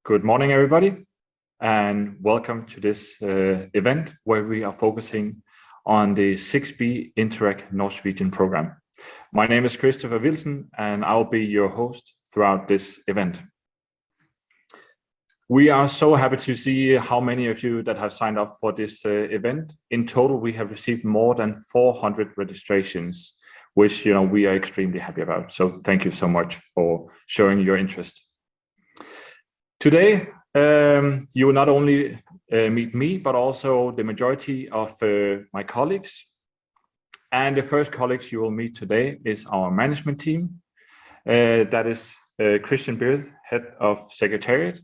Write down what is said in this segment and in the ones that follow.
Good morning, everybody, and welcome to this event where we are focusing on the 6B Interact Norwegian program. My name is Christopher Wilson, and I'll be your host throughout this event. We are so happy to see how many of you that have signed up for this event. In total, we have received more than 400 registrations, which we are extremely happy about. So thank you so much for showing your interest. Today, you will not only meet me, but also the majority of my colleagues. And the first colleagues you will meet today is our management team. That is Christian Birth, Head of Secretariat,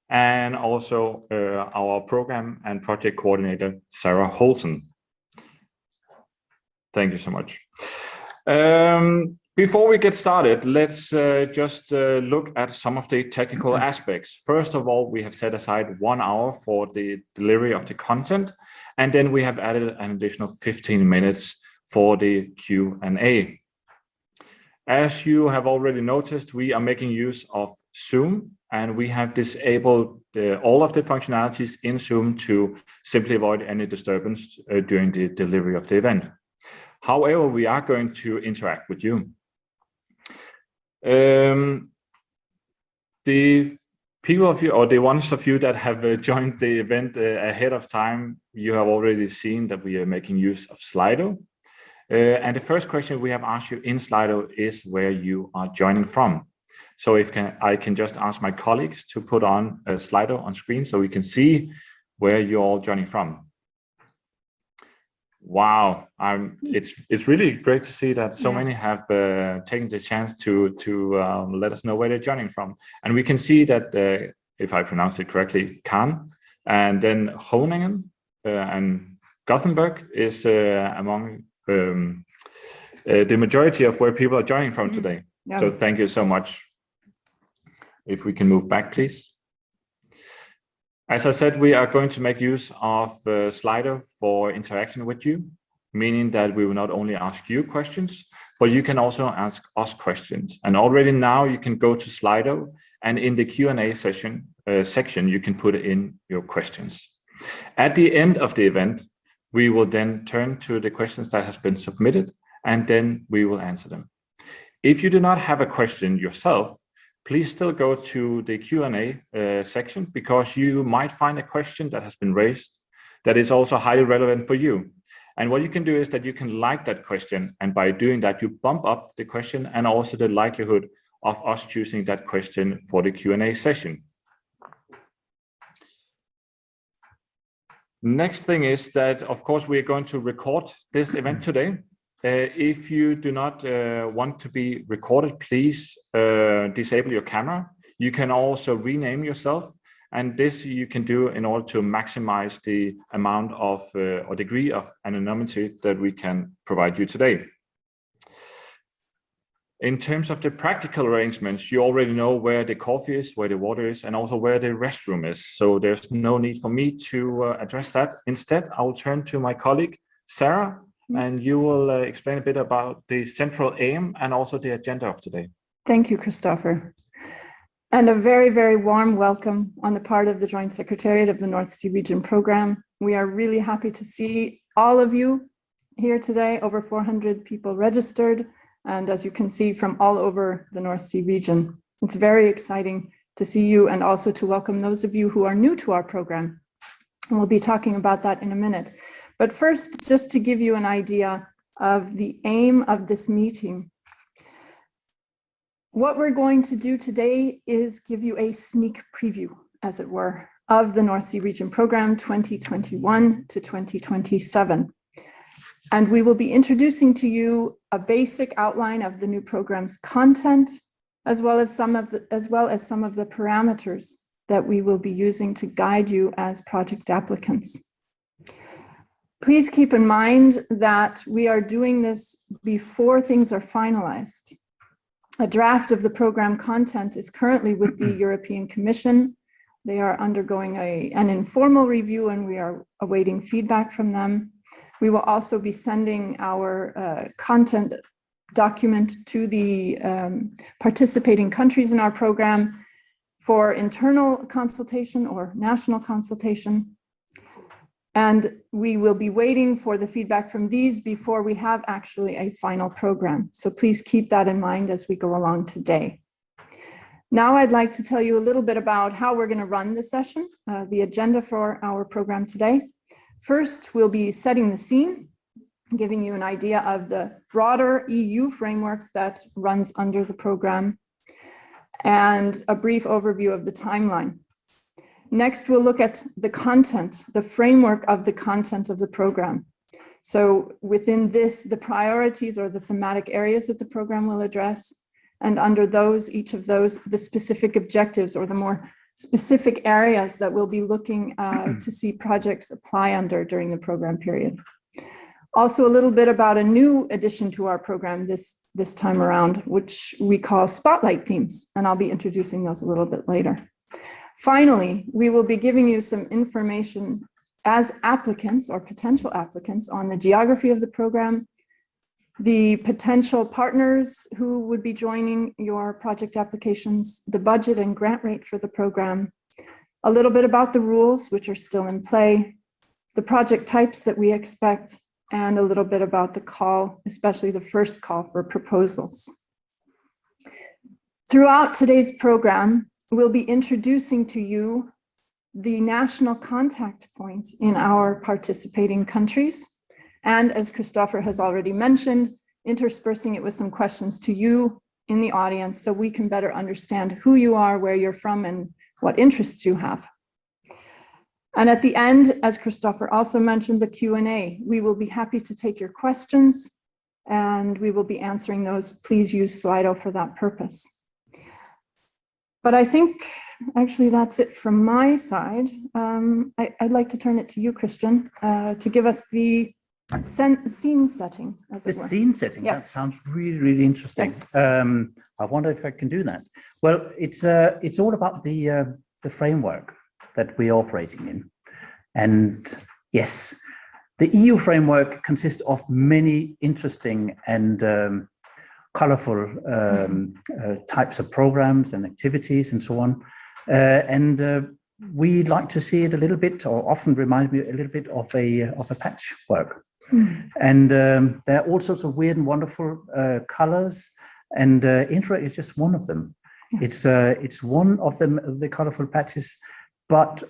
and also our Program and Project Coordinator, Sarah Holson. Thank you so much. Before we get started, let's just look at some of the technical aspects. First of all, we have set aside 1 hour for the delivery of the content, and then we have added an additional 15 minutes for the Q&A. As you have already noticed, we are making use of Zoom, and we have disabled all of the functionalities in Zoom to simply avoid any disturbance during the delivery of the event. However, we are going to interact with you. The people of you, or the ones of you that have joined the event ahead of time, you have already seen that we are making use of Slido. And the first question we have asked you in Slido is where you are joining from. So I can just ask my colleagues to put on a Slido on screen so we can see where you're all joining from. Wow, it's really great to see that so many have taken the chance to let us know where they're joining from. And we can see that, if I pronounce it correctly, Khan, and then Groningen and Gothenburg is among the majority of where people are joining from today. Yeah. So thank you so much. If we can move back, please. As I said, we are going to make use of Slido for interaction with you, meaning that we will not only ask you questions, but you can also ask us questions. And already now you can go to Slido, and in the Q&A section, you can put in your questions. At the end of the event, we will then turn to the questions that has been submitted, and then we will answer them. If you do not have a question yourself, please still go to the Q&A section, because you might find a question that has been raised that is also highly relevant for you. And what you can do is that you can like that question, and by doing that, you bump up the question and also the likelihood of us choosing that question for the Q&A session. Next thing is that, of course, we are going to record this event today. If you do not want to be recorded, please disable your camera. You can also rename yourself, and this you can do in order to maximize the amount of or degree of anonymity that we can provide you today. In terms of the practical arrangements, you already know where the coffee is, where the water is, and also where the restroom is. So there's no need for me to address that. Instead, I will turn to my colleague, Sarah, and you will explain a bit about the central aim and also the agenda of today. Thank you, Christopher. And a very, very warm welcome on the part of the Joint Secretariat of the North Sea Region Program. We are really happy to see all of you here today, over 400 people registered, and as you can see, from all over the North Sea region. It's very exciting to see you, and also to welcome those of you who are new to our program. And we'll be talking about that in a minute. But first, just to give you an idea of the aim of this meeting. What we're going to do today is give you a sneak preview, as it were, of the North Sea Region Program 2021 to 2027. And we will be introducing to you a basic outline of the new program's content, as well as some of the parameters that we will be using to guide you as project applicants. Please keep in mind that we are doing this before things are finalized. A draft of the program content is currently with the European Commission. They are undergoing an informal review, and we are awaiting feedback from them. We will also be sending our content document to the participating countries in our program for internal consultation or national consultation. And we will be waiting for the feedback from these before we have actually a final program. So please keep that in mind as we go along today. Now I'd like to tell you a little bit about how we're going to run the session, the agenda for our program today. First, we'll be setting the scene, giving you an idea of the broader EU framework that runs under the program, and a brief overview of the timeline. Next, we'll look at the content, the framework of the content of the program. So within this, the priorities or the thematic areas that the program will address, and under those, each of those, the specific objectives or the more specific areas that we'll be looking to see projects apply under during the program period. Also a little bit about a new addition to our program this time around, which we call Spotlight Themes, and I'll be introducing those a little bit later. Finally, we will be giving you some information as applicants or potential applicants on the geography of the program, the potential partners who would be joining your project applications, the budget and grant rate for the program, a little bit about the rules which are still in play, the project types that we expect, and a little bit about the call, especially the first call for proposals. Throughout today's program, we'll be introducing to you the national contact points in our participating countries. And as Christopher has already mentioned, interspersing it with some questions to you in the audience so we can better understand who you are, where you're from, and what interests you have. And at the end, as Christopher also mentioned, the Q&A. We will be happy to take your questions and we will be answering those. Please use Slido for that purpose. But I think actually that's it from my side. I'd like to turn it to you, Christian, to give us the scene setting, as it were. The scene setting, yes. That sounds really, really interesting. Yes. I wonder if I can do that. Well, it's all about the framework that we're operating in. And yes, the EU framework consists of many interesting and colorful types of programs and activities and so on. We like to see it a little bit, or often remind me a little bit of a patchwork. And there are all sorts of weird and wonderful colors, and Interact is just one of them. It's one of the colorful patches, but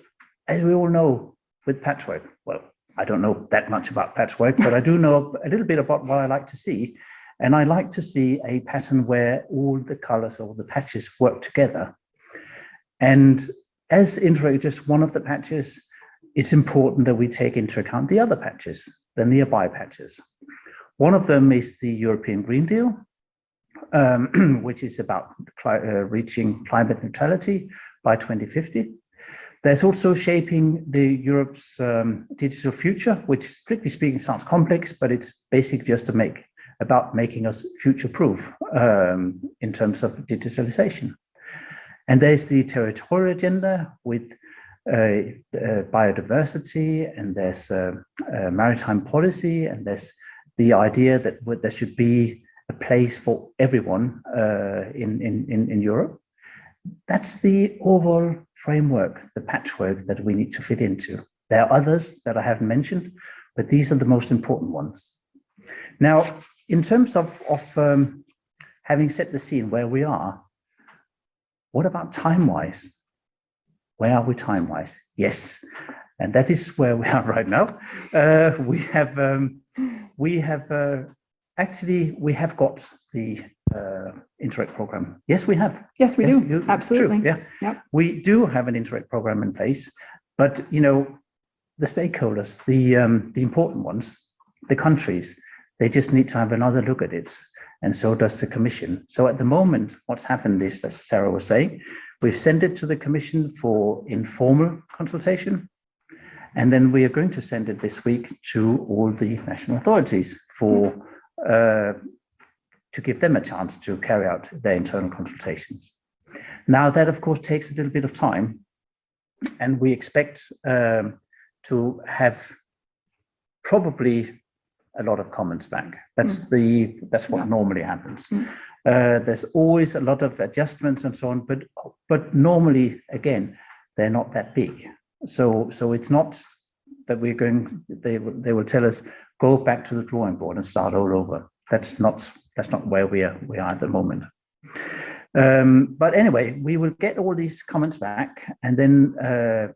as we all know with patchwork, well, I don't know that much about patchwork, but I do know a little bit about what I like to see. And I like to see a pattern where all the colors or the patches work together. And as Interact is just one of the patches, it's important that we take into account the other patches, the nearby patches. One of them is the European Green Deal, which is about reaching climate neutrality by 2050. There's also shaping Europe's digital future, which strictly speaking sounds complex, but it's basically just about making us future-proof in terms of digitalization. And there's the territorial agenda with biodiversity, and there's maritime policy, and there's the idea that there should be a place for everyone in Europe. That's the overall framework, the patchwork that we need to fit into. There are others that I haven't mentioned, but these are the most important ones. Now, in terms of having set the scene where we are, what about time-wise? Where are we time-wise? Yes, and that is where we are right now. We have got the Interact program. Yes, we have. Yes, we do. Absolutely. True, yeah. Yep. We do have an Interact program in place, but you know, the stakeholders, the important ones, the countries, they just need to have another look at it, and so does the Commission. So at the moment, what's happened is, as Sarah was saying, we've sent it to the Commission for informal consultation, and then we are going to send it this week to all the national authorities for to give them a chance to carry out their internal consultations. Now that of course takes a little bit of time, and we expect to have probably a lot of comments back. That's what normally happens. There's always a lot of adjustments and so on, but normally, again, they're not that big. So it's not that we're going, they will tell us, go back to the drawing board and start all over. That's not where we are at the moment. But anyway, we will get all these comments back and then,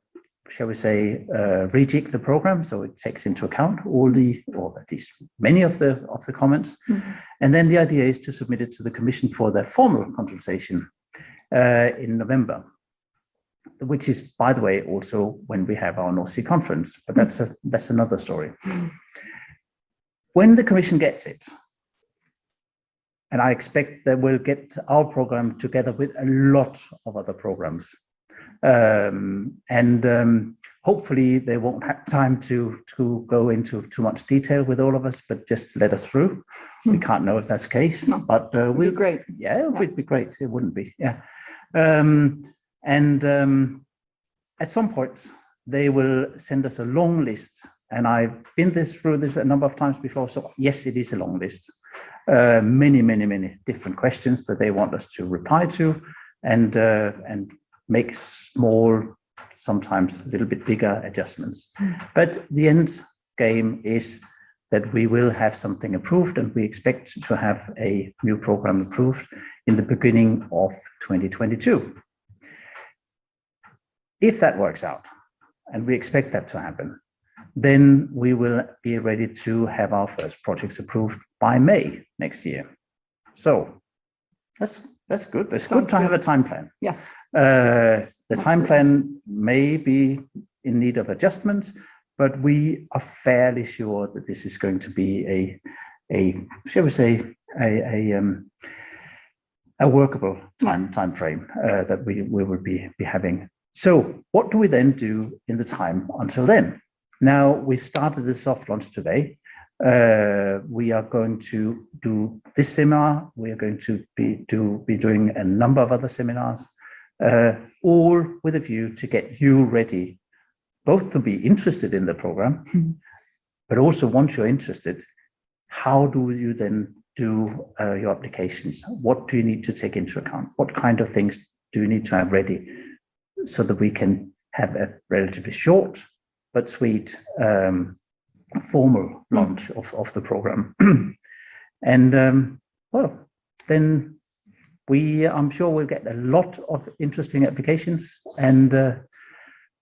shall we say, rejig the program so it takes into account all the, or at least many of the comments. Mm-hmm. And then the idea is to submit it to the Commission for their formal consultation in November, which is, by the way, also when we have our North Sea conference, but that's another story. When the Commission gets it, and I expect that we'll get our program together with a lot of other programs. Hopefully they won't have time to go into too much detail with all of us, but just let us through. We can't know if that's the case, no, but we'll be great. Yeah, it would be great. It wouldn't be. Yeah. At some point, they will send us a long list. And I've been through this a number of times before. So yes, it is a long list. Many different questions that they want us to reply to and make small, sometimes a little bit bigger adjustments. But the end game is that we will have something approved, and we expect to have a new program approved in the beginning of 2022. If that works out, and we expect that to happen, then we will be ready to have our first projects approved by May next year. So that's good. It's good to have a time plan. Yes. The time plan may be in need of adjustments, but we are fairly sure that this is going to be a shall we say, a workable time frame that we will be having. So what do we then do in the time until then? Now, we've started the soft launch today. We are going to do this seminar. We are going to be doing a number of other seminars, all with a view to get you ready, both to be interested in the program, but also once you're interested, how do you then do your applications? What do you need to take into account? What kind of things do you need to have ready so that we can have a relatively short but sweet formal launch of the program. And well, then I'm sure we'll get a lot of interesting applications, and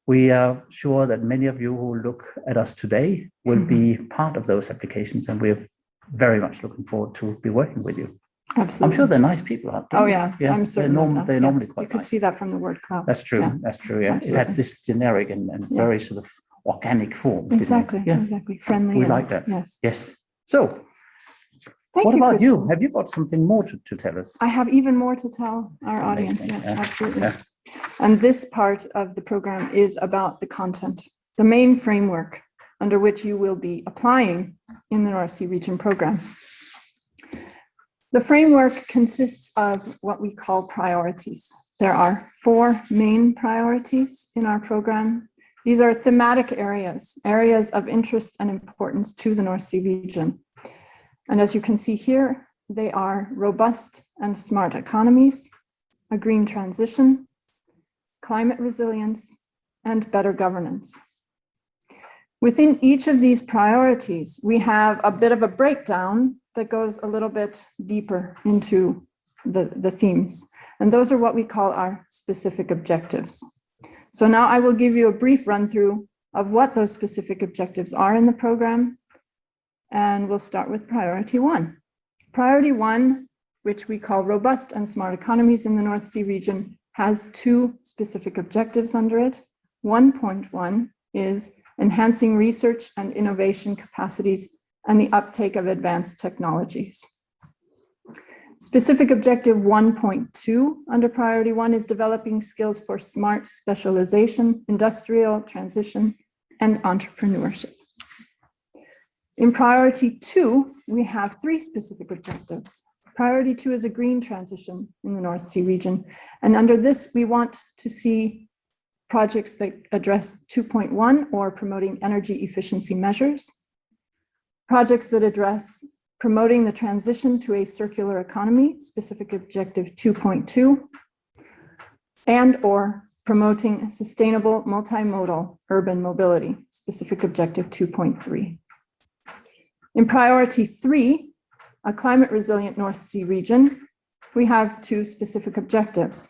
we are sure that many of you who look at us today will be part of those applications, and we're very much looking forward to be working with you. Absolutely. I'm sure they're nice people out there. Oh yeah, I'm certain they're normally quite You could nice. See that from the word cloud. That's true. Yeah. That's true. Yeah, absolutely. It had this generic and very sort of organic form. Exactly. Yeah. Exactly. Friendly. We like that. Yes. Yes. So, Thank what you, about Christian. you? Have you got something more to tell us? I have even more to tell our audience. Yes, absolutely. Yeah. And this part of the program is about the content, the main framework under which you will be applying in the North Sea Region program. The framework consists of what we call priorities. There are 4 main priorities in our program. These are thematic areas of interest and importance to the North Sea region. And as you can see here, they are robust and smart economies, a green transition, climate resilience, and better governance. Within each of these priorities, we have a bit of a breakdown that goes a little bit deeper into the themes. And those are what we call our specific objectives. So now I will give you a brief run through of what those specific objectives are in the program. And we'll start with priority 1. Priority 1, which we call robust and smart economies in the North Sea region, has 2 specific objectives under it. 1.1 is enhancing research and innovation capacities and the uptake of advanced technologies. Specific objective 1.2 under priority 1 is developing skills for smart specialization, industrial transition, and entrepreneurship. In priority 2, we have 3 specific objectives. Priority 2 is a green transition in the North Sea region. And under this, we want to see projects that address 2.1 or promoting energy efficiency measures, projects that address promoting the transition to a circular economy, specific objective 2.2, and/or promoting sustainable multimodal urban mobility, specific objective 2.3. In priority 3, a climate resilient North Sea region, we have 2 specific objectives.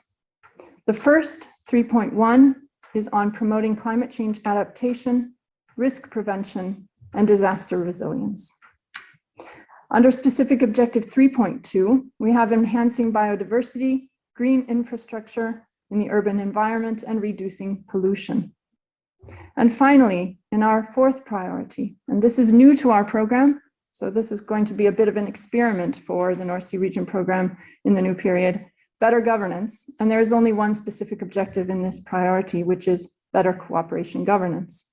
The first, 3.1, is on promoting climate change adaptation, risk prevention, and disaster resilience. Under specific objective 3.2, we have enhancing biodiversity, green infrastructure in the urban environment, and reducing pollution. And finally, in our 4th priority, and this is new to our program, so this is going to be a bit of an experiment for the North Sea Region program in the new period, better governance. And there is only one specific objective in this priority, which is better cooperation governance.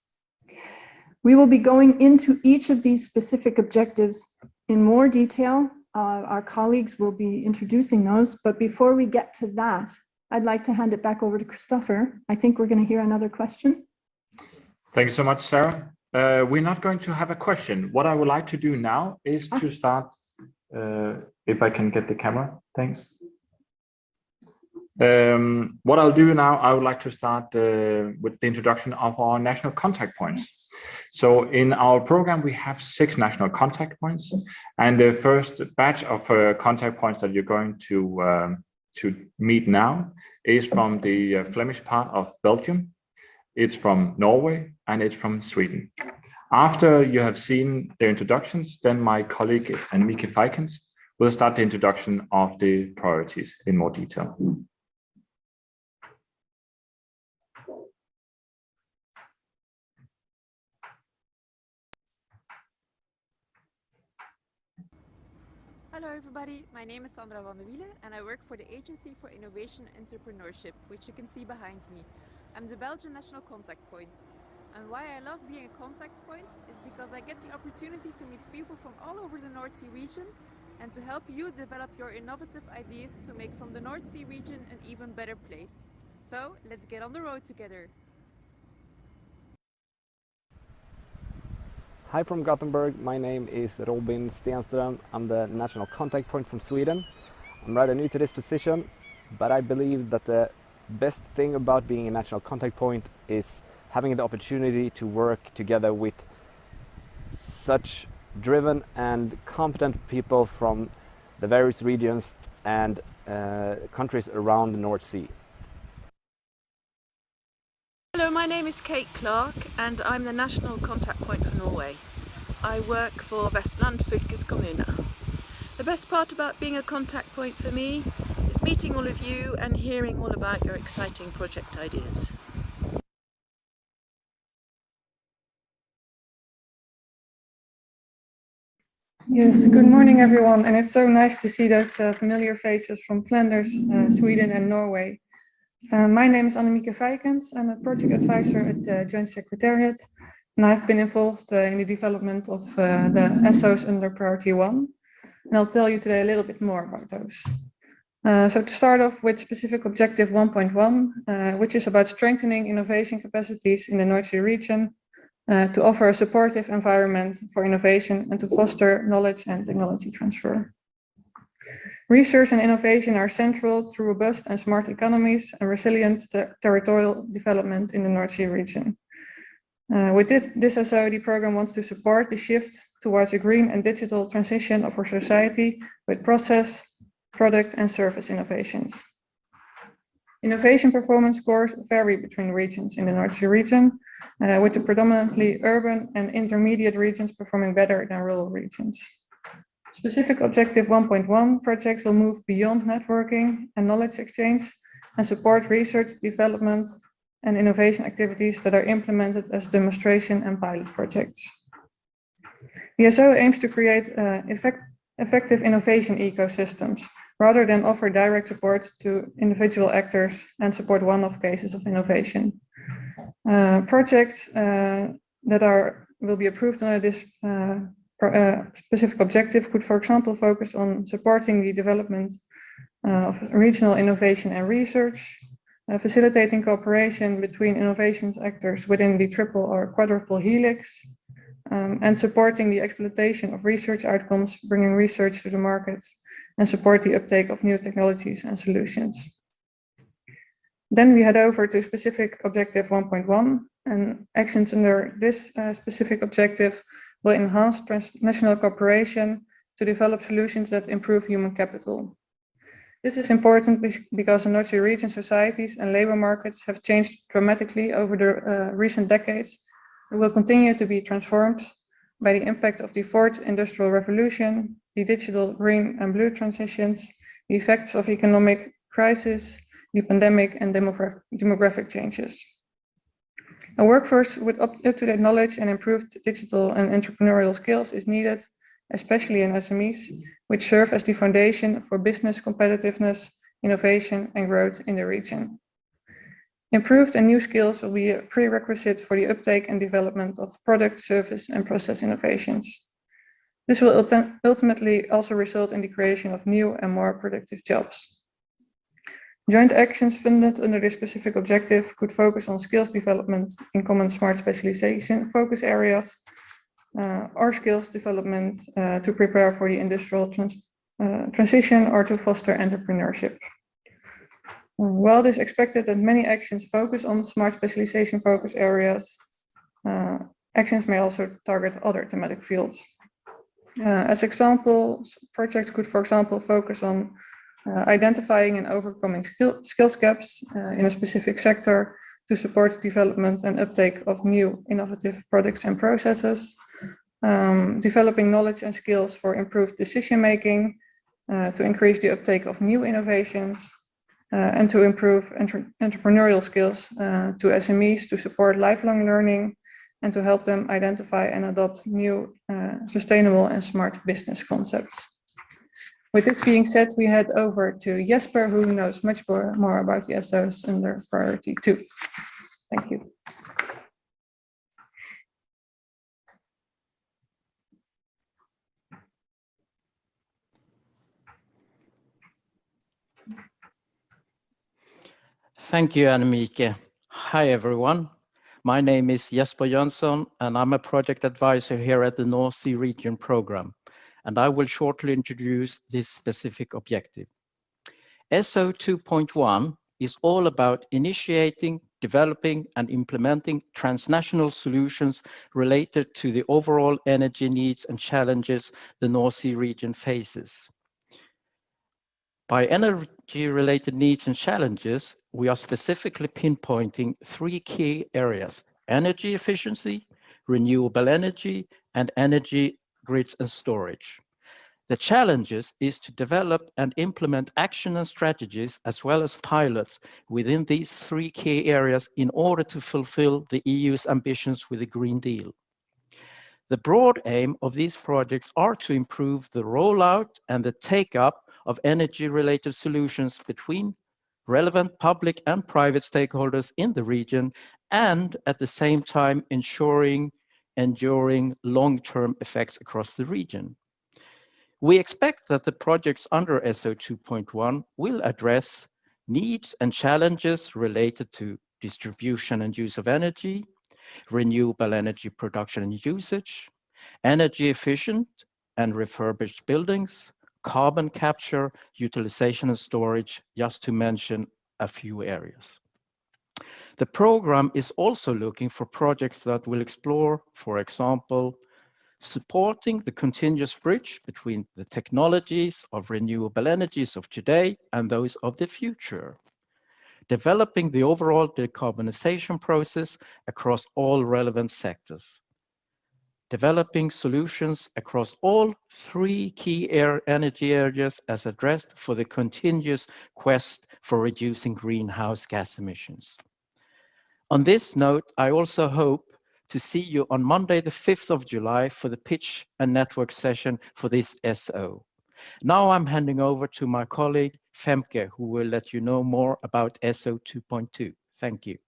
We will be going into each of these specific objectives in more detail. Our colleagues will be introducing those, but before we get to that, I'd like to hand it back over to Christopher. I think we're going to hear another question. Thank you so much, Sarah. We're not going to have a question. What I would like to do now is to start, if I can get the camera, thanks. What I'll do now, I would like to start with the introduction of our national contact points. So in our program, we have 6 national contact points, and the first batch of contact points that you're going to meet now is from the Flemish part of Belgium. It's from Norway, and it's from Sweden. After you have seen the introductions, then my colleague Annemieke Vijkens will start the introduction of the priorities in more detail. Hello everybody, my name is Sandra van de Wiele and I work for the Agency for Innovation and Entrepreneurship, which you can see behind me. I'm the Belgian National Contact Point. And why I love being a contact point is because I get the opportunity to meet people from all over the North Sea region and to help you develop your innovative ideas to make from the North Sea region an even better place. So let's get on the road together. Hi from Gothenburg, my name is Robin Stenström. I'm the National Contact Point from Sweden. I'm rather new to this position, but I believe that the best thing about being a National Contact Point is having the opportunity to work together with such driven and competent people from the various regions and countries around the North Sea. Hello, my name is Kate Clark and I'm the National Contact Point for Norway. I work for Vestland fylkeskommune. The best part about being a contact point for me is meeting all of you and hearing all about your exciting project ideas. Yes, good morning everyone, and it's so nice to see those familiar faces from Flanders, Sweden and Norway. My name is Annemieke Vijkens. I'm a project advisor at the Joint Secretariat, and I've been involved in the development of the SOs under Priority 1, and I'll tell you today a little bit more about those. So to start off with specific objective 1.1, which is about strengthening innovation capacities in the North Sea region, to offer a supportive environment for innovation and to foster knowledge and technology transfer. Research and innovation are central to robust and smart economies and resilient territorial development in the North Sea region. With this SOD program wants to support the shift towards a green and digital transition of our society with process, product and service innovations. Innovation performance scores vary between regions in the North Sea region, with the predominantly urban and intermediate regions performing better than rural regions. Specific objective 1.1 projects will move beyond networking and knowledge exchange and support research, development and innovation activities that are implemented as demonstration and pilot projects. The SO aims to create effective innovation ecosystems rather than offer direct support to individual actors and support one-off cases of innovation. Projects that will be approved under this specific objective could, for example, focus on supporting the development of regional innovation and research, facilitating cooperation between innovations actors within the triple or quadruple helix, and supporting the exploitation of research outcomes, bringing research to the markets, and support the uptake of new technologies and solutions. Then we head over to specific objective 1.1, and actions under this specific objective will enhance transnational cooperation to develop solutions that improve human capital. This is important because the North Sea region societies and labor markets have changed dramatically over the recent decades and will continue to be transformed by the impact of the fourth industrial revolution, the digital green and blue transitions, the effects of economic crisis, the pandemic, and demographic changes. A workforce with up-to-date knowledge and improved digital and entrepreneurial skills is needed, especially in SMEs, which serve as the foundation for business competitiveness, innovation, and growth in the region. Improved and new skills will be a prerequisite for the uptake and development of product, service, and process innovations. This will ultimately also result in the creation of new and more productive jobs. Joint actions funded under this specific objective could focus on skills development in common smart specialization focus areas, or skills development to prepare for the industrial transition or to foster entrepreneurship. While it is expected that many actions focus on smart specialization focus areas, actions may also target other thematic fields. As examples, projects could, for example, focus on identifying and overcoming skills gaps in a specific sector to support the development and uptake of new innovative products and processes, developing knowledge and skills for improved decision-making, to increase the uptake of new innovations, and to improve entrepreneurial skills to SMEs to support lifelong learning and to help them identify and adopt new sustainable and smart business concepts. With this being said, we head over to Jesper, who knows much more about the SOs under priority 2. Thank you. Thank you, Annemieke. Hi, everyone. My name is Jesper Jönsson, and I'm a project advisor here at the North Sea Region Program, and I will shortly introduce this specific objective. SO 2.1 is all about initiating, developing, and implementing transnational solutions related to the overall energy needs and challenges the North Sea region faces. By energy-related needs and challenges, we are specifically pinpointing 3 key areas: energy efficiency, renewable energy, and energy grids and storage. The challenges is to develop and implement action and strategies as well as pilots within these 3 key areas in order to fulfill the EU's ambitions with the Green Deal. The broad aim of these projects are to improve the rollout and the take-up of energy-related solutions between relevant public and private stakeholders in the region, and at the same time ensuring enduring long-term effects across the region. We expect that the projects under SO 2.1 will address needs and challenges related to distribution and use of energy, renewable energy production and usage, energy efficient and refurbished buildings, carbon capture, utilization and storage, just to mention a few areas. The program is also looking for projects that will explore, for example, supporting the continuous bridge between the technologies of renewable energies of today and those of the future, developing the overall decarbonization process across all relevant sectors, developing solutions across all 3 key energy areas as addressed for the continuous quest for reducing greenhouse gas emissions. On this note, I also hope to see you on Monday, the 5th of July for the pitch and network session for this SO. Now I'm handing over to my colleague, Femke, who will let you know more about SO 2.2. Thank you.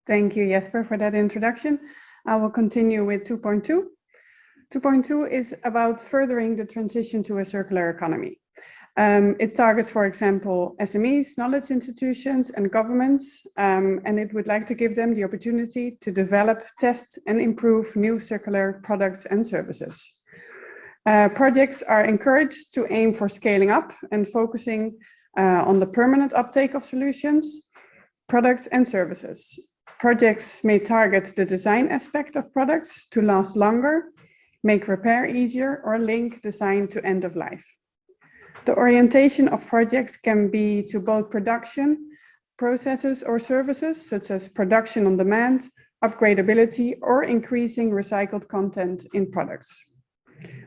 Thank you, Jesper, for that introduction. I will continue with 2.2. 2.2 is about furthering the transition to a circular economy. It targets, for example, SMEs, knowledge institutions, and governments, and it would like to give them the opportunity to develop, test, and improve new circular products and services. Projects are encouraged to aim for scaling up and focusing on the permanent uptake of solutions, products, and services. Projects may target the design aspect of products to last longer, make repair easier, or link design to end of life. The orientation of projects can be to both production, processes, or services, such as production on demand, upgradability, or increasing recycled content in products.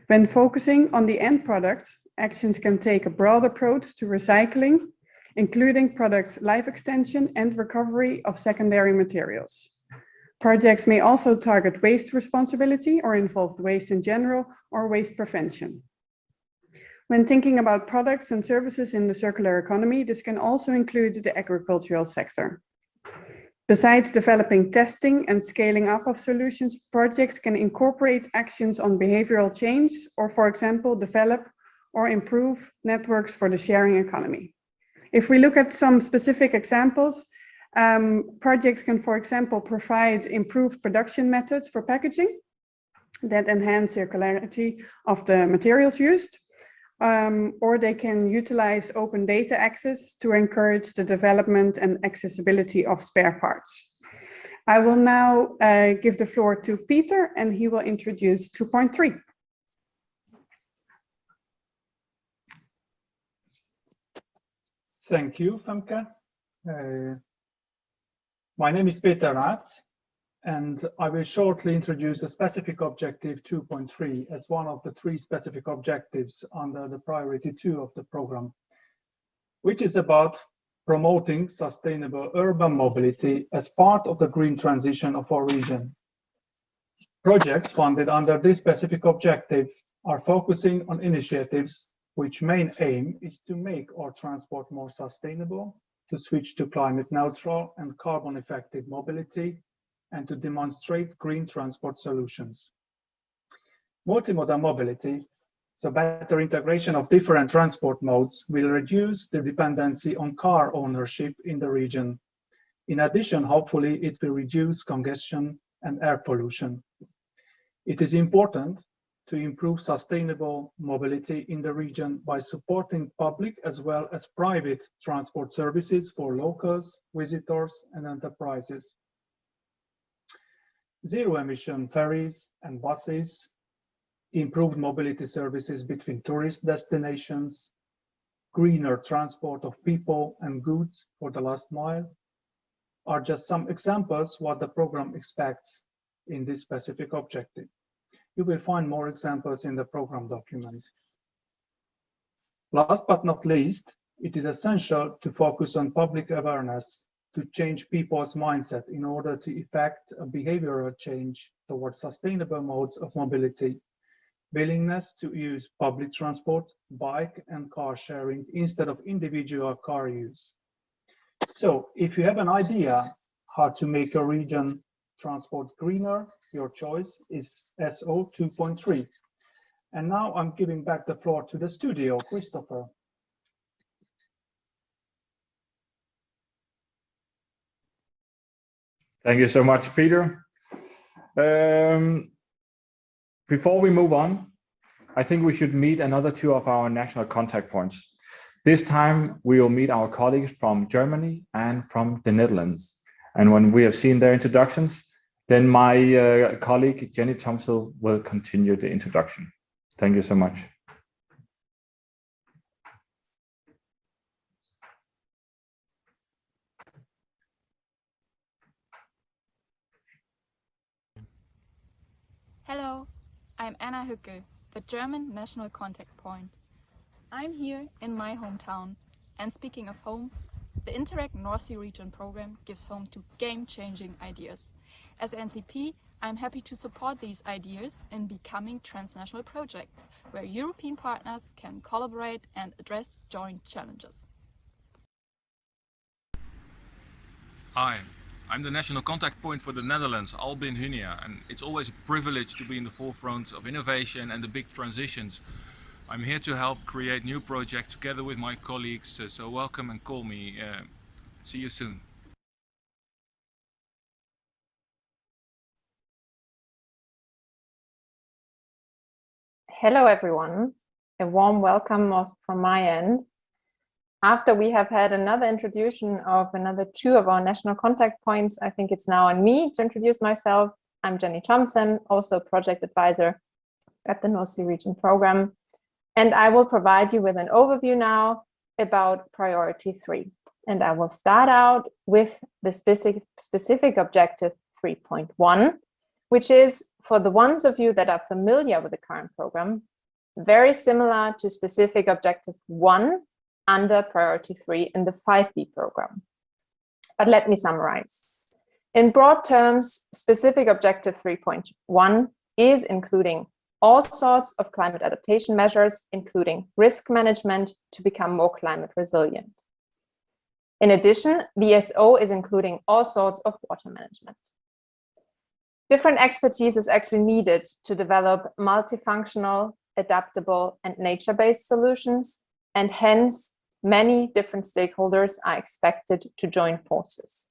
When focusing on the end product, actions can take a broad approach to recycling, including product life extension and recovery of secondary materials. Projects may also target waste responsibility or involve waste in general or waste prevention. When thinking about products and services in the circular economy, this can also include the agricultural sector. Besides developing testing and scaling up of solutions, projects can incorporate actions on behavioral change or, for example, develop or improve networks for the sharing economy. If we look at some specific examples, projects can, for example, provide improved production methods for packaging that enhance circularity of the materials used, or they can utilize open data access to encourage the development and accessibility of spare parts. I will now give the floor to Peter, and he will introduce 2.3. Thank you, Femke. My name is Peter Rath, and I will shortly introduce the specific objective 2.3 as one of the 3 specific objectives under the priority 2 of the program, which is about promoting sustainable urban mobility as part of the green transition of our region. Projects funded under this specific objective are focusing on initiatives which main aim is to make our transport more sustainable, to switch to climate neutral and carbon effective mobility, and to demonstrate green transport solutions. Multimodal mobility, so better integration of different transport modes, will reduce the dependency on car ownership in the region. In addition, hopefully, it will reduce congestion and air pollution. It is important to improve sustainable mobility in the region by supporting public as well as private transport services for locals, visitors, and enterprises. Zero-emission ferries and buses, improved mobility services between tourist destinations, greener transport of people and goods for the last mile are just some examples what the program expects in this specific objective. You will find more examples in the program document. Last but not least, it is essential to focus on public awareness to change people's mindset in order to effect a behavioral change towards sustainable modes of mobility, willingness to use public transport, bike and car sharing instead of individual car use. So if you have an idea how to make a region transport greener, your choice is SO 2.3. And now I'm giving back the floor to the studio, Christopher. Thank you so much, Peter. Before we move on, I think we should meet another 2 of our national contact points. This time we will meet our colleagues from Germany and from the Netherlands. And when we have seen their introductions, then my colleague Jenny Thompson will continue the introduction. Thank you so much. Hello, I'm Anna Hückel, the German National Contact Point. I'm here in my hometown, and speaking of home, the Interreg North Sea Region program gives home to game-changing ideas. As NCP, I'm happy to support these ideas in becoming transnational projects, where European partners can collaborate and address joint challenges. Hi, I'm the national contact point for the Netherlands, Albin Hunia, and it's always a privilege to be in the forefront of innovation and the big transitions I'm here to help create new projects together with my colleagues, so welcome and call me. See you soon. Hello everyone, a warm welcome also from my end. After we have had another introduction of another two of our national contact points, I think it's now on me to introduce myself. I'm Jenny Thompson, also a project advisor at the North Sea Region Program. And I will provide you with an overview now about Priority 3. And I will start out with the specific objective 3.1, which is, for the ones of you that are familiar with the current program, very similar to specific objective 1 under Priority 3 in the 5B program. But let me summarize. In broad terms, specific objective 3.1 is including all sorts of climate adaptation measures, including risk management to become more climate resilient. In addition, the SO is including all sorts of water management. Different expertise is actually needed to develop multifunctional, adaptable, and nature-based solutions, and hence many different stakeholders are expected to join forces.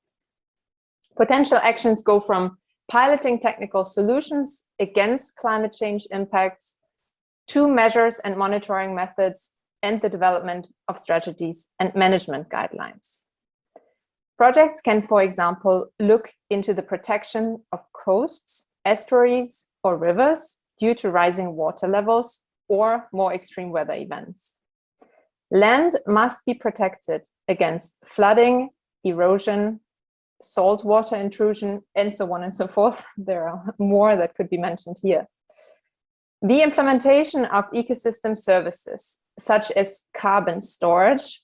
Potential actions go from piloting technical solutions against climate change impacts to measures and monitoring methods and the development of strategies and management guidelines. Projects can, for example, look into the protection of coasts, estuaries, or rivers due to rising water levels or more extreme weather events. Land must be protected against flooding, erosion, saltwater intrusion, and so on and so forth. There are more that could be mentioned here. The implementation of ecosystem services, such as carbon storage,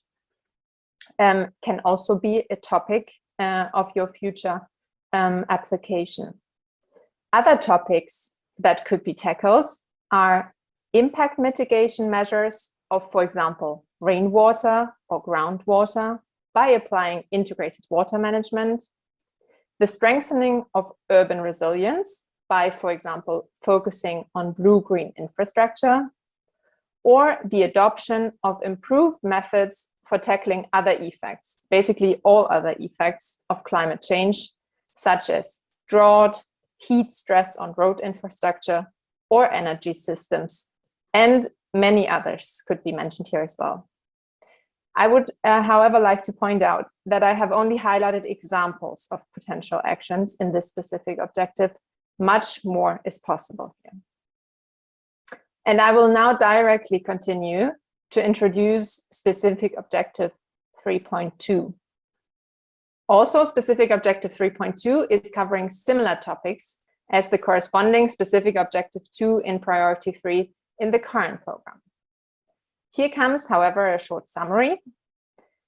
can also be a topic of your future application. Other topics that could be tackled are impact mitigation measures of, for example, rainwater or groundwater by applying integrated water management, the strengthening of urban resilience by, for example, focusing on blue-green infrastructure, or the adoption of improved methods for tackling other effects, basically all other effects of climate change, such as drought, heat stress on road infrastructure, or energy systems, and many others could be mentioned here as well. I would, however, like to point out that I have only highlighted examples of potential actions in this specific objective. Much more is possible here. And I will now directly continue to introduce specific objective 3.2. Also, specific objective 3.2 is covering similar topics as the corresponding specific objective 2 in priority 3 in the current program. Here comes, however, a short summary.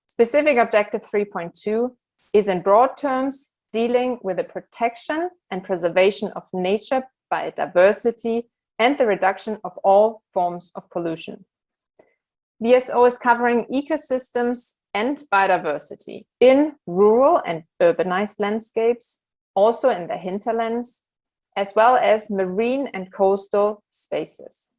Specific objective 3.2 is in broad terms dealing with the protection and preservation of nature, biodiversity, and the reduction of all forms of pollution. The SO is covering ecosystems and biodiversity in rural and urbanized landscapes, also in the hinterlands, as well as marine and coastal spaces.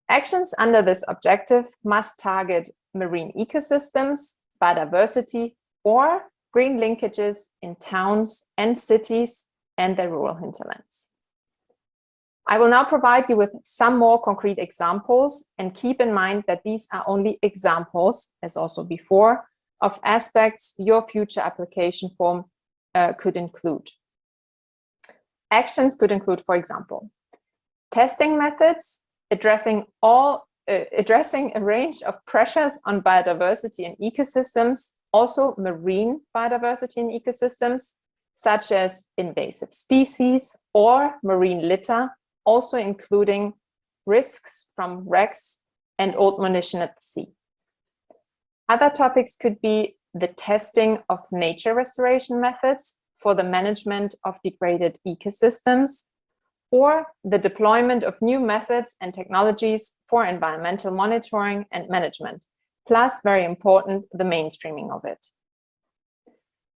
Actions under this objective must target marine ecosystems, biodiversity, or green linkages in towns and cities and their rural hinterlands. I will now provide you with some more concrete examples, and keep in mind that these are only examples, as also before, of aspects your future application form could include. Actions could include, for example, testing methods addressing a range of pressures on biodiversity and ecosystems, also marine biodiversity and ecosystems, such as invasive species or marine litter, also including risks from wrecks and old munition at the sea. Other topics could be the testing of nature restoration methods for the management of degraded ecosystems, or the deployment of new methods and technologies for environmental monitoring and management, plus, very important, the mainstreaming of it.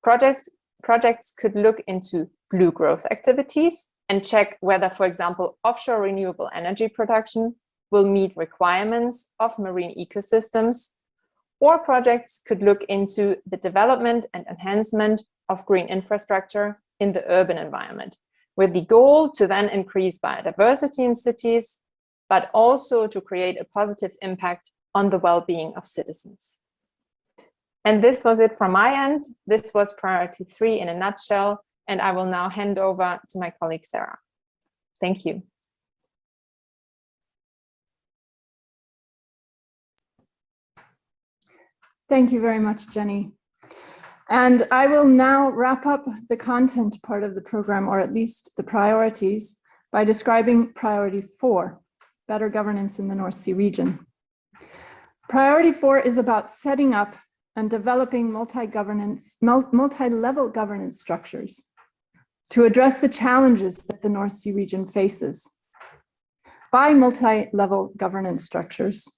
Projects could look into blue growth activities and check whether, for example, offshore renewable energy production will meet requirements of marine ecosystems, or projects could look into the development and enhancement of green infrastructure in the urban environment, with the goal to then increase biodiversity in cities, but also to create a positive impact on the well-being of citizens. And this was it from my end. This was priority 3 in a nutshell, and I will now hand over to my colleague, Sarah. Thank you. Thank you very much, Jenny. And I will now wrap up the content part of the program, or at least the priorities, by describing priority 4, better governance in the North Sea region. Priority 4 is about setting up and developing multi-level governance structures to address the challenges that the North Sea region faces. By multi-level governance structures,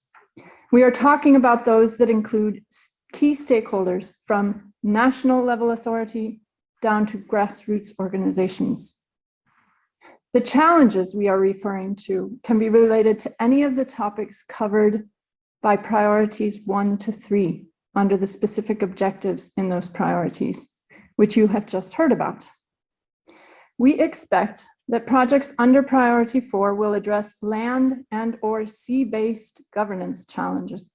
we are talking about those that include key stakeholders from national level authority down to grassroots organizations. The challenges we are referring to can be related to any of the topics covered by priorities 1 to 3 under the specific objectives in those priorities, which you have just heard about. We expect that projects under priority 4 will address land and or sea-based governance challenges.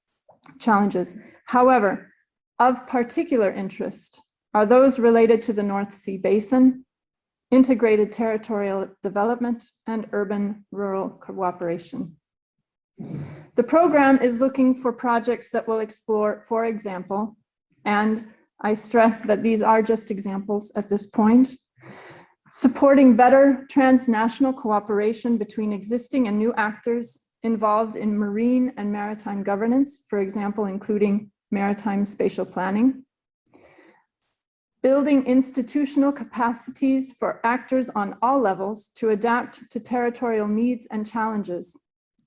However, of particular interest are those related to the North Sea Basin, integrated territorial development, and urban-rural cooperation. The program is looking for projects that will explore, for example, and I stress that these are just examples at this point, supporting better transnational cooperation between existing and new actors involved in marine and maritime governance, for example, including maritime spatial planning, building institutional capacities for actors on all levels to adapt to territorial needs and challenges.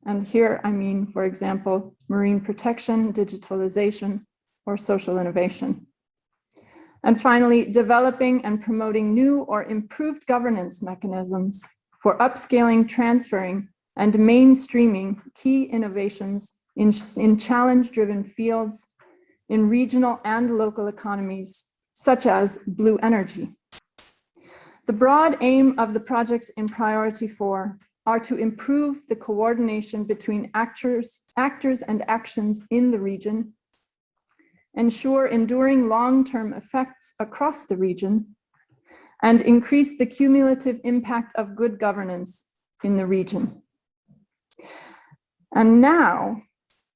And here I mean, for example, marine protection, digitalization, or social innovation. And finally, developing and promoting new or improved governance mechanisms for upscaling, transferring, and mainstreaming key innovations in challenge-driven fields in regional and local economies, such as blue energy. The broad aim of the projects in priority 4 are to improve the coordination between actors and actions in the region, ensure enduring long-term effects across the region, and increase the cumulative impact of good governance in the region. And now,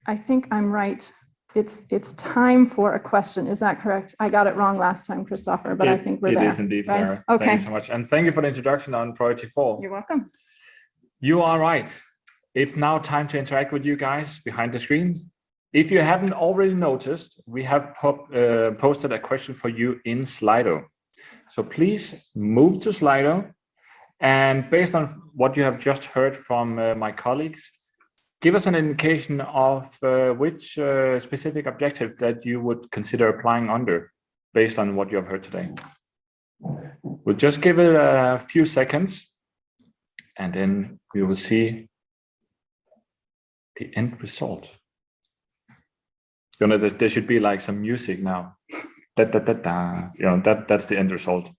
I think I'm right. It's time for a question. Is that correct? I got it wrong last time, Christopher, but I think we're there. It is indeed, right? Sarah. Okay. Thank you so much. And thank you for the introduction on priority 4. You're welcome. You are right. It's now time to interact with you guys behind the screens. If you haven't already noticed, we have posted a question for you in Slido. So please move to Slido, and based on what you have just heard from my colleagues, give us an indication of which specific objective that you would consider applying under based on what you have heard today. We'll just give it a few seconds, and then we will see the end result. You know, there should be like some music now. Da, da, da, da. You know, that's the end result.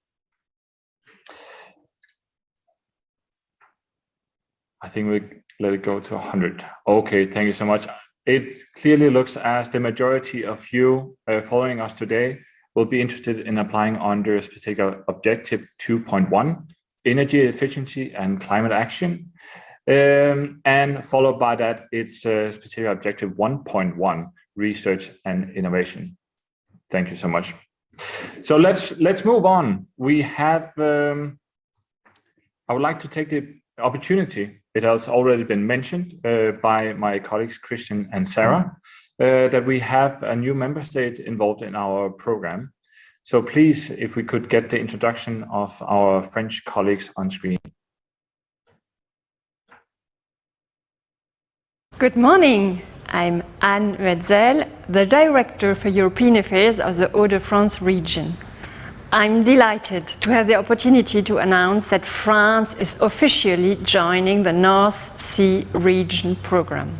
I think we let it go to 100. Okay, thank you so much. It clearly looks as the majority of you following us today will be interested in applying under specific objective 2.1, energy efficiency and climate action. And followed by that, it's specific objective 1.1, research and innovation. Thank you so much. So let's move on. We have, I would like to take the opportunity, it has already been mentioned by my colleagues Christian and Sarah, that we have a new member state involved in our program. So please, if we could get the introduction of our French colleagues on screen. Good morning. I'm Anne Wetzel, the Director for European Affairs of the Hauts-de-France region. I'm delighted to have the opportunity to announce that France is officially joining the North Sea Region Programme.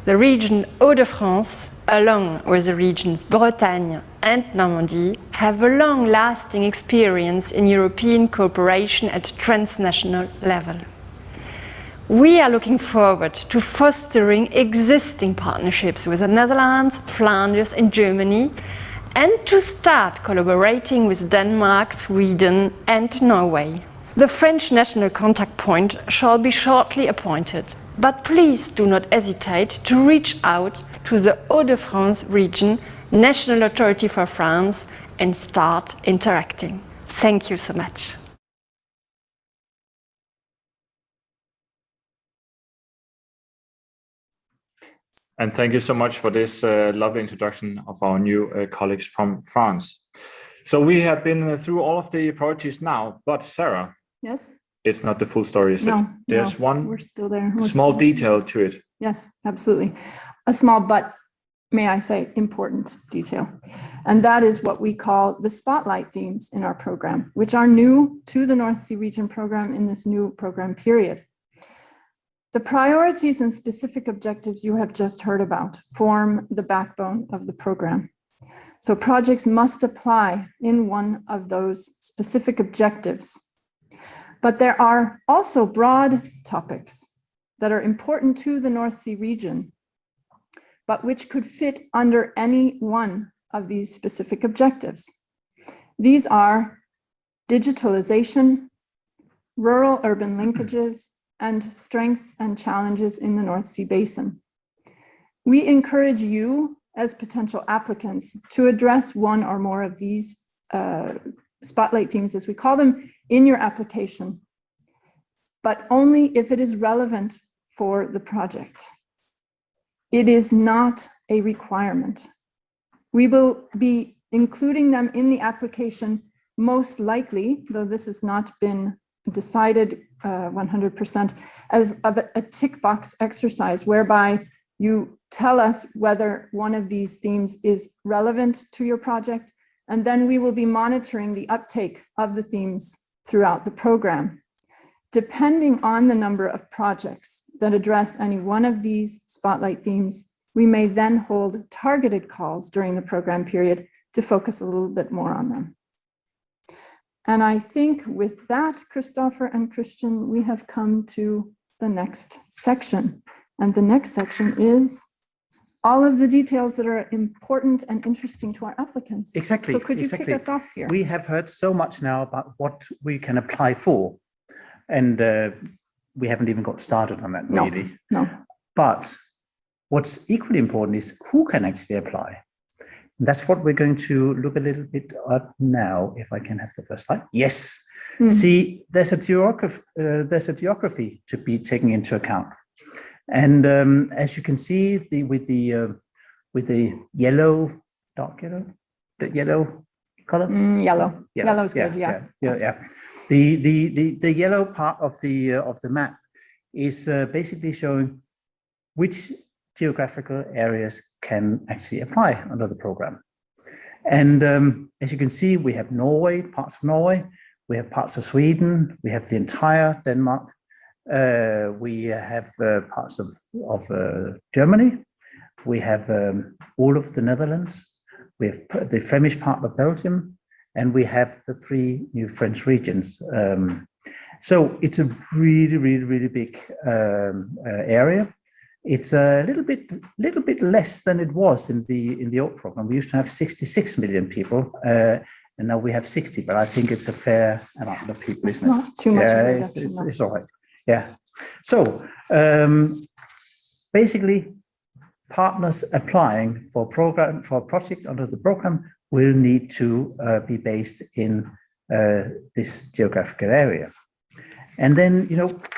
The region Hauts-de-France, along with the regions Bretagne and Normandy, have a long-lasting experience in European cooperation at transnational level. We are looking forward to fostering existing partnerships with the Netherlands, Flanders and Germany, and to start collaborating with Denmark, Sweden and Norway. The French national contact point shall be shortly appointed, but please do not hesitate to reach out to the Hauts-de-France region, National Authority for France, and start interacting. Thank you so much. And thank you so much for this lovely introduction of our new colleagues from France. So we have been through all of the priorities now, but Sarah, yes, it's not the full story, is it? There's one we're still there. small detail to it. Yes, absolutely. A small, but may I say, important detail. And that is what we call the spotlight themes in our program, which are new to the North Sea Region program in this new program period. The priorities and specific objectives you have just heard about form the backbone of the program. So projects must apply in one of those specific objectives. But there are also broad topics that are important to the North Sea region, but which could fit under any one of these specific objectives. These are digitalization, rural-urban linkages, and strengths and challenges in the North Sea basin. We encourage you as potential applicants to address one or more of these spotlight themes, as we call them, in your application, but only if it is relevant for the project. It is not a requirement. We will be including them in the application most likely, though this has not been decided 100%, as a tick box exercise whereby you tell us whether one of these themes is relevant to your project, and then we will be monitoring the uptake of the themes throughout the program. Depending on the number of projects that address any one of these spotlight themes, we may then hold targeted calls during the program period to focus a little bit more on them. And I think with that, Christopher and Christian, we have come to the next section. And the next section is all of the details that are important and interesting to our applicants. Exactly. So could you kick us off here? We have heard so much now about what we can apply for. And we haven't even got started on that, really. No. But what's equally important is who can actually apply. And that's what we're going to look a little bit at now, if I can have the first slide. Yes. See, there's a geography to be taken into account. And as you can see, with the yellow, dark yellow, the yellow color? Yellow. Yeah. Yellow's good, yeah. The yellow part of the map is basically showing which geographical areas can actually apply under the program. And as you can see, we have Norway, parts of Norway, we have parts of Sweden, we have the entire Denmark, we have parts of Germany, we have all of the Netherlands, we have the Flemish part of Belgium, and we have the 3 new French regions. So it's a really, really, really big area. It's a little bit less than it was in the old program. We used to have 66 million people, and now we have 60. But I think it's a fair amount of people. It's not too much of a reduction. It's all right. Yeah. So basically, partners applying for a project under the program will need to be based in this geographical area. And then,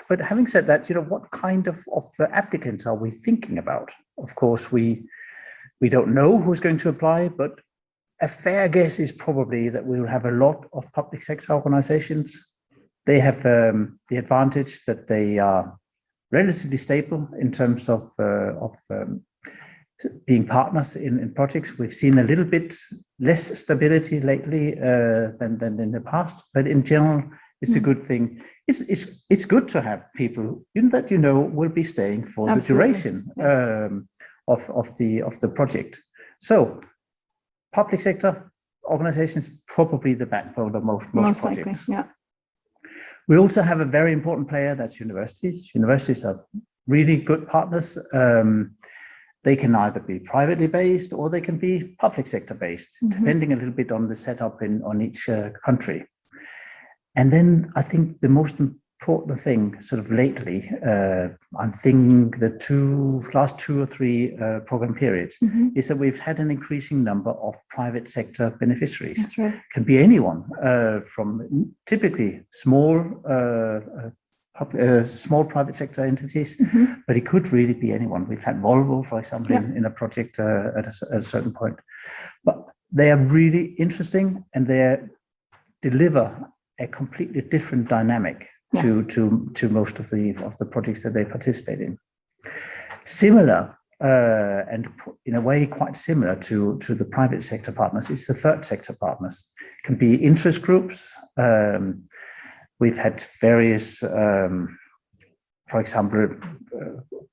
but having said that, what kind of applicants are we thinking about? Of course, we don't know who's going to apply, but a fair guess is probably that we will have a lot of public sector organizations. They have the advantage that they are relatively stable in terms of being partners in projects. We've seen a little bit less stability lately than in the past, but in general, It's a good thing. It's good to have people that will be staying for the duration of the project. So public sector organizations, probably the backbone of most projects. Likely, yeah. We also have a very important player, that's universities. Universities are really good partners. They can either be privately based or they can be public sector based, depending a little bit on the setup on each country. And then I think the most important thing sort of lately, I'm thinking the last 2 or 3 program periods, is that we've had an increasing number of private sector beneficiaries. That's right. Can be anyone from typically small private sector entities, but it could really be anyone. We've had Volvo, for example, in a project at a certain point. But they are really interesting and they deliver a completely different dynamic to most of the projects that they participate in. Similar, and in a way quite similar to the private sector partners, is the third sector partners. It can be interest groups. We've had various, for example,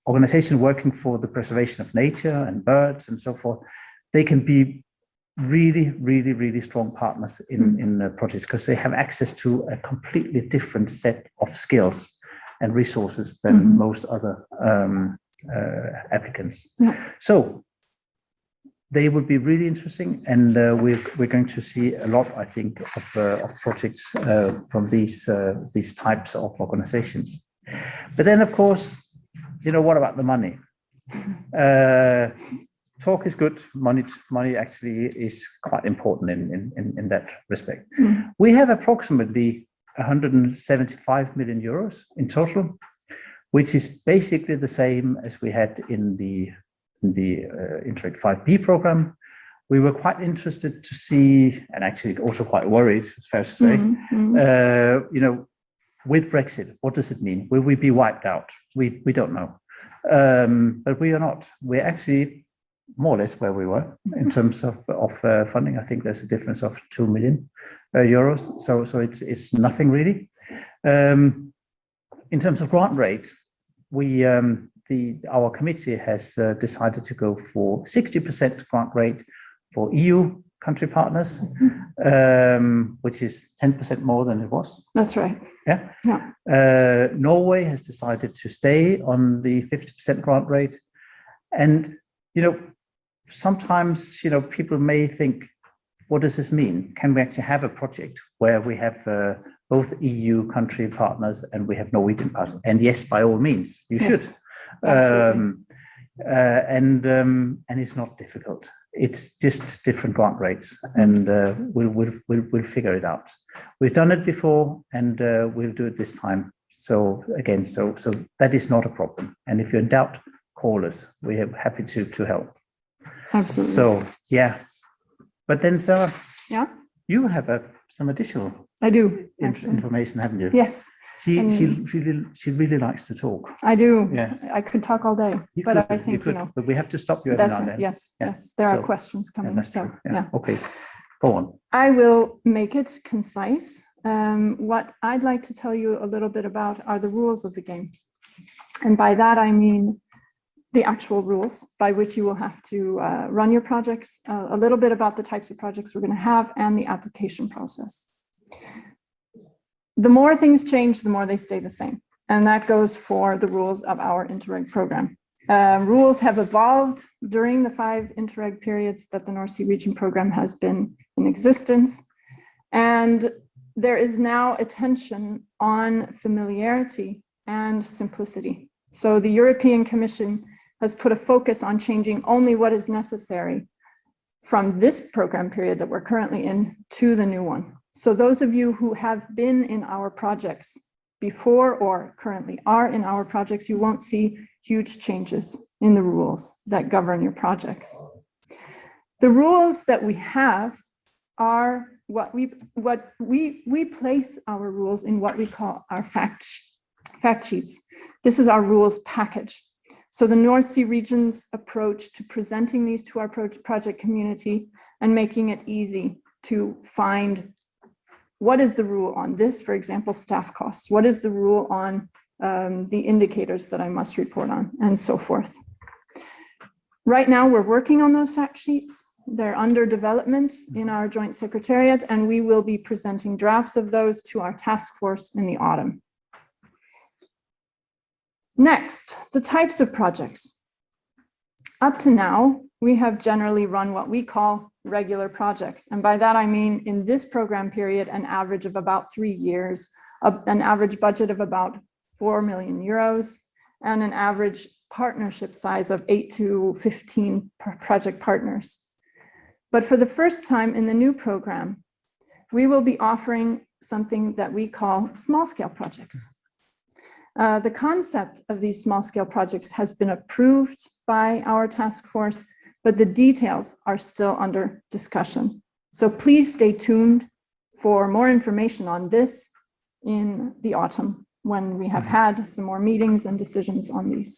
organizations working for the preservation of nature and birds and so forth. They can be really strong partners in projects because they have access to a completely different set of skills and resources than most other applicants. So they will be really interesting, and we're going to see a lot, I think, of projects from these types of organizations. But then, of course, what about the money? Talk is good. Money actually is quite important in that respect. We have approximately 175 million euros in total, which is basically the same as we had in the Interreg 5B program. We were quite interested to see, and actually also quite worried, it's fair to say, with Brexit, what does it mean? Will we be wiped out? We don't know, but we are not. We're actually more or less where we were in terms of funding. I think there's a difference of 2 million euros. So it's nothing really. In terms of grant rate, our committee has decided to go for 60% grant rate for EU country partners, which is 10% more than it was. That's right. Yeah. Norway has decided to stay on the 50% grant rate. And, sometimes, people may think, what does this mean? Can we actually have a project where we have both EU country partners and we have Norwegian partners? And yes, by all means, you should. And it's not difficult. It's just different grant rates, and we'll figure it out. We've done it before, and we'll do it this time. So again, so that is not a problem. And if you're in doubt, call us. We're happy to help. Absolutely. So yeah, but then Sarah, you have some additional information, haven't you? Yes. She really likes to talk. I do. Yes. I could talk all day, I think but we have to stop you every now and then. Yes. There are questions coming. That's true. Okay, go on. I will make it concise. What I'd like to tell you a little bit about are the rules of the game, and by that I mean the actual rules by which you will have to run your projects, a little bit about the types of projects we're going to have, and the application process. The more things change, the more they stay the same. And that goes for the rules of our Interreg program. Rules have evolved during the 5 Interreg periods that the North Sea Region program has been in existence. And there is now attention on familiarity and simplicity. So the European Commission has put a focus on changing only what is necessary from this program period that we're currently in to the new one. So those of you who have been in our projects before or currently are in our projects, you won't see huge changes in the rules that govern your projects. The rules that we have are what we place our rules in what we call our fact sheets. This is our rules package. So the North Sea Region's approach to presenting these to our project community and making it easy to find what is the rule on this, for example, staff costs? What is the rule on the indicators that I must report on, and so forth. Right now, we're working on those fact sheets. They're under development in our joint secretariat, and we will be presenting drafts of those to our task force in the autumn. Next, the types of projects. Up to now, we have generally run what we call regular projects. And by that, I mean, in this program period, an average of about 3 years, an average budget of about 4 million euros, and an average partnership size of 8 to 15 project partners. But for the first time in the new program, we will be offering something that we call small-scale projects. The concept of these small-scale projects has been approved by our task force, but the details are still under discussion. So please stay tuned for more information on this in the autumn, when we have had some more meetings and decisions on these.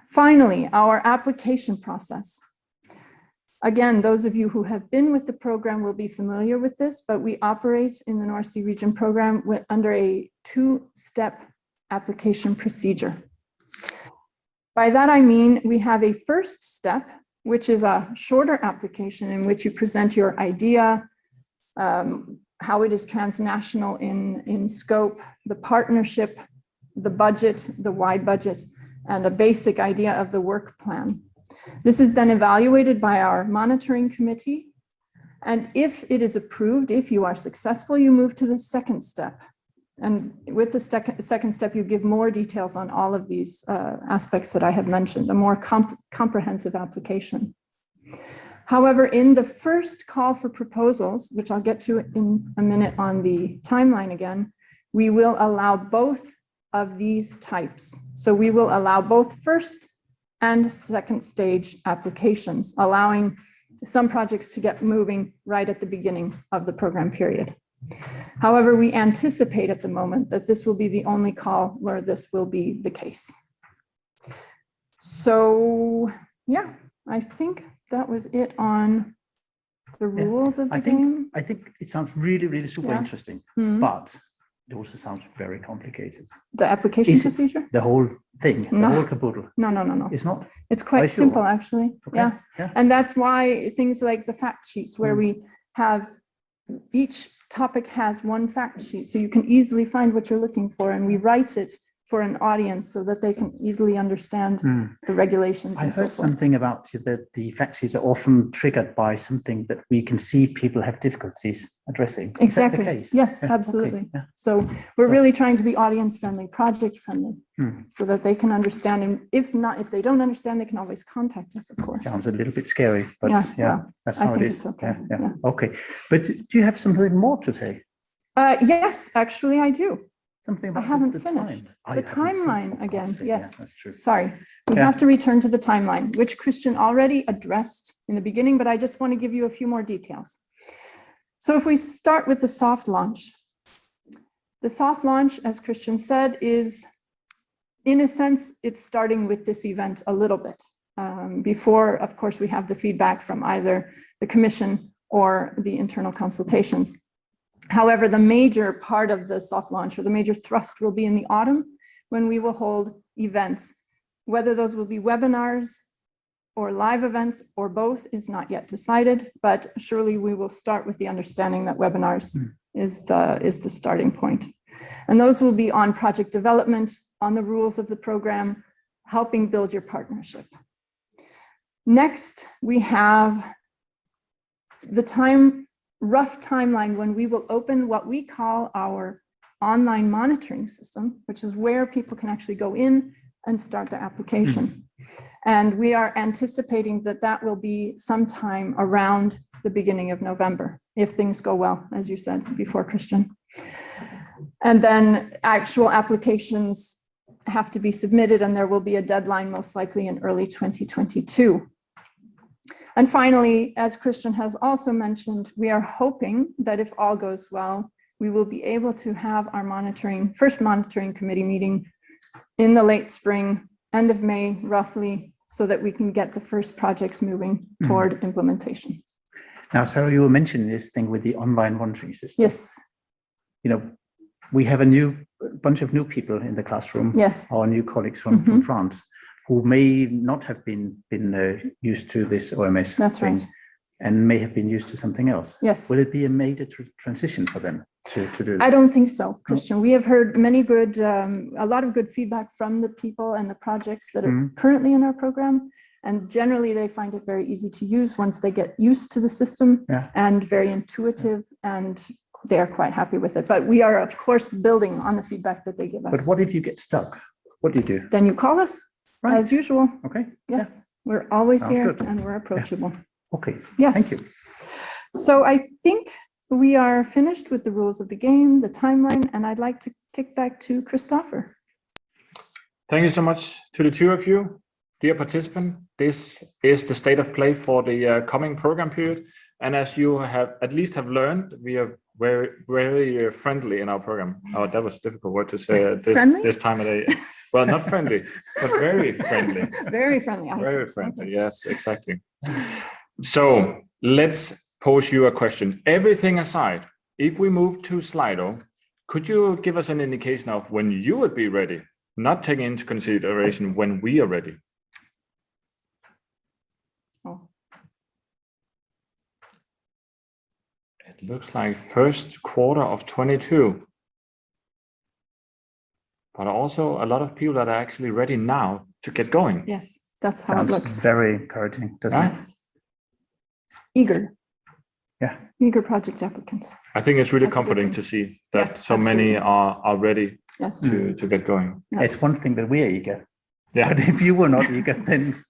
Finally, our application process. Again, those of you who have been with the program will be familiar with this, but we operate in the North Sea Region program under a two-step application procedure. By that I mean we have a first step, which is a shorter application in which you present your idea, how it is transnational in scope, the partnership, the budget, the wide budget, and a basic idea of the work plan. This is then evaluated by our monitoring committee. And if it is approved, if you are successful, you move to the second step. And with the second step, you give more details on all of these aspects that I have mentioned, a more comprehensive application. However, in the first call for proposals, which I'll get to in a minute on the timeline again, we will allow both of these types. So we will allow both first and second stage applications, allowing some projects to get moving right at the beginning of the program period. However, we anticipate at the moment that this will be the only call where this will be the case. So yeah, I think that was it on the rules of the game. I think it sounds really, really super interesting, but it also sounds very complicated. The application procedure? The whole thing, No. the whole caboodle. No. It's not? It's quite simple, actually. Okay. Yeah. And that's why things like the fact sheets, where we have each topic has one fact sheet, so you can easily find what you're looking for, and we write it for an audience so that they can easily understand the regulations and so forth. I heard something about that the fact sheets are often triggered by something that we can see people have difficulties addressing. Exactly. Is that the case? Yes, absolutely. Okay. Yeah. So we're really trying to be audience friendly, project friendly, so that they can understand. And if they don't understand, they can always contact us, of course. Sounds a little bit scary, but well, that's how it is. It's okay. Yeah. Okay. But do you have something more to say? Yes, actually, I do. Something about I haven't finished. The timeline again, yes. Yeah, that's true. Sorry, we have to return to the timeline, which Christian already addressed in the beginning, but I just want to give you a few more details. So if we start with the soft launch. The soft launch, as Christian said, is, in a sense, it's starting with this event a little bit. Before, of course, we have the feedback from either the Commission or the internal consultations. However, the major part of the soft launch, or the major thrust, will be in the autumn, when we will hold events. Whether those will be webinars or live events or both is not yet decided, but surely we will start with the understanding that webinars is the starting point. And those will be on project development, on the rules of the program, helping build your partnership. Next, we have the rough timeline when we will open what we call our online monitoring system, which is where people can actually go in and start their application. And we are anticipating that that will be sometime around the beginning of November, if things go well, as you said before, Christian. And then actual applications have to be submitted, and there will be a deadline most likely in early 2022. And finally, as Christian has also mentioned, we are hoping that if all goes well, we will be able to have our first monitoring committee meeting in the late spring, end of May, roughly, so that we can get the first projects moving toward implementation. Now, Sarah, you were mentioning this thing with the online monitoring system. Yes. You know, we have bunch of new people in the classroom. Yes. Our new colleagues from France, who may not have been used to this OMS thing. Right. And may have been used to something else. Yes. Will it be a major transition for them to do? I don't think so, Christian. We have heard a lot of good feedback from the people and the projects that are currently in our program. And generally they find it very easy to use once they get used to the system, and very intuitive, and they are quite happy with it. But we are, of course, building on the feedback that they give us. But what if you get stuck? What do you do? Then you call us, as usual. Okay. Yes, we're always Sounds here good. and we're approachable. Okay. Yes. Thank you. So I think we are finished with the rules of the game, the timeline, and I'd like to kick back to Christopher. Thank you so much to the two of you. Dear participant, this is the state of play for the coming program period. And as you have learned, we are very, very friendly in our program. Oh, that was a difficult word to say this time of day. Well, not friendly, but very friendly. Very friendly. Very friendly, yes, exactly. So let's pose you a question. Everything aside, if we move to Slido, could you give us an indication of when you would be ready, not taking into consideration when we are ready? Oh. It looks like first quarter of 22. But also a lot of people that are actually ready now to get going. Yes, that's how it looks. Very encouraging, doesn't it? Eager. Yeah. Eager project applicants. I think it's really comforting to see that so many are ready to get going. Yeah. It's one thing that we are eager. Yeah. But if you were not eager, then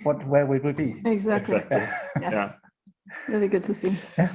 where would we be? Exactly. Exactly. Yes. Really good to see. Yeah.